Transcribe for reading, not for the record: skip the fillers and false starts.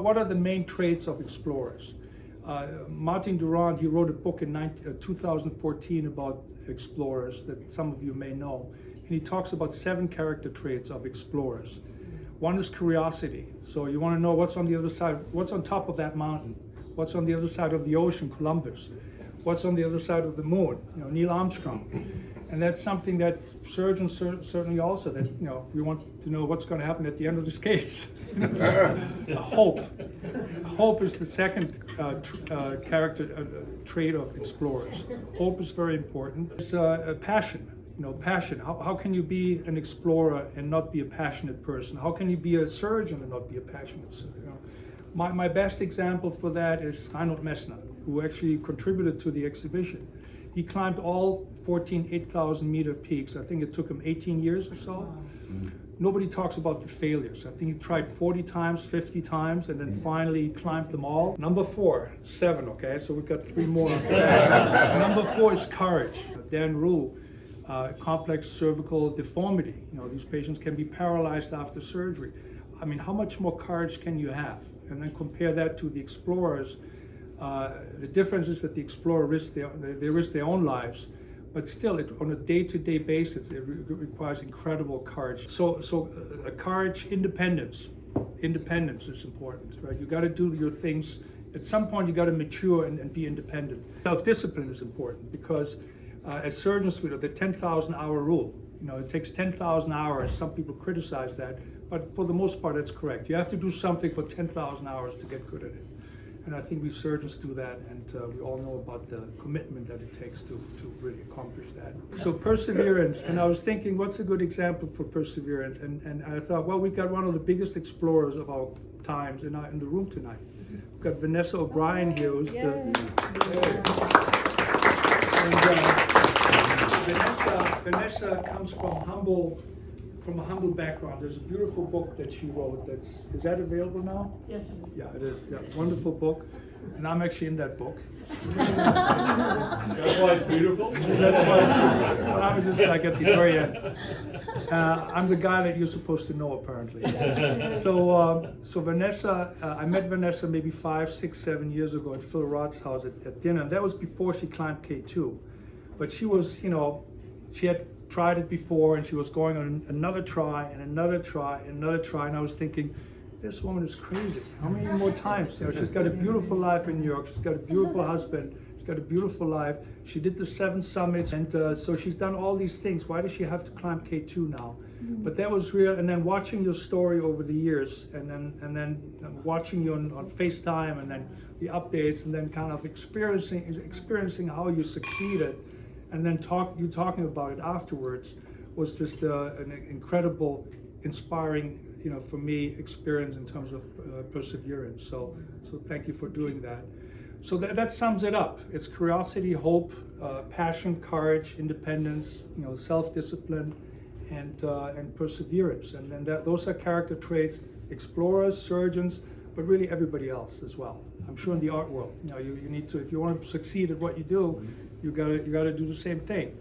What are the main traits of explorers? Martin Durand, he wrote a book in 2014 about explorers that some of you may know. And he talks about 7 character traits of explorers. One is curiosity. So you want to know what's on the other side, what's on top of that mountain, what's on the other side of the ocean, Columbus, what's on the other side of the moon, Neil Armstrong. And that's something that surgeons certainly also, that we want to know what's going to happen at the end of this case. Hope. Hope is the second character trait of explorers. Hope is very important. It's passion. Passion. How can you be an explorer and not be a passionate person? How can you be a surgeon and not be a passionate surgeon? My best example for that is Reinhold Messner, who actually contributed to the exhibition. He climbed all 14 8,000-meter peaks. I think it took him 18 years or so. Nobody talks about the failures. I think he tried 40 times, 50 times, and then finally climbed them all. Number 4, 7, okay? So we've got 3 more. Number 4 is courage. Dan Rue, complex cervical deformity. These patients can be paralyzed after surgery. I mean, how much more courage can you have? And then compare that to the explorers. The difference is that the explorer risk their own lives, but still, on a day-to-day basis, it requires incredible courage. So courage, independence is important, right? You got to do your things. At some point, you got to mature and be independent. Self-discipline is important because, as surgeons, we know the 10,000-hour rule. It takes 10,000 hours. Some people criticize that, but for the most part, that's correct. You have to do something for 10,000 hours to get good at it. And I think we surgeons do that, and we all know about the commitment that it takes to really accomplish that. So perseverance, and I was thinking, what's a good example for perseverance? And I thought, well, we've got one of the biggest explorers of our times in the room tonight. We've got Vanessa O'Brien here, who's Vanessa comes from a humble background. There's a beautiful book that she wrote. Is that available now? Yes, it is. Yeah, it is. Yeah, wonderful book, and I'm actually in that book. That's why it's beautiful. That's why it's beautiful. But I'm just like at the very end. I'm the guy that you're supposed to know, apparently. So Vanessa, I met Vanessa maybe 5, 6, 7 years ago at Phil Roth's house at dinner, and that was before she climbed K2. But she was, she had tried it before, and she was going on another try and another try and another try, and I was thinking, this woman is crazy. How many more times? She's got a beautiful life in New York. She's got a beautiful husband. She's got a beautiful life. She did the 7 summits, and so she's done all these things. Why does she have to climb K2 now? But that was real. And then watching your story over the years, and then watching you on FaceTime, and then the updates, and then kind of experiencing how you succeeded. And then talking about it afterwards was just an incredible, inspiring, for me, experience in terms of perseverance. So thank you for doing that. So that sums it up. It's curiosity, hope, passion, courage, independence, self-discipline, and perseverance. And then those are character traits. Explorers, surgeons, but really everybody else as well. I'm sure in the art world, you need to, if you want to succeed at what you do, you gotta do the same thing.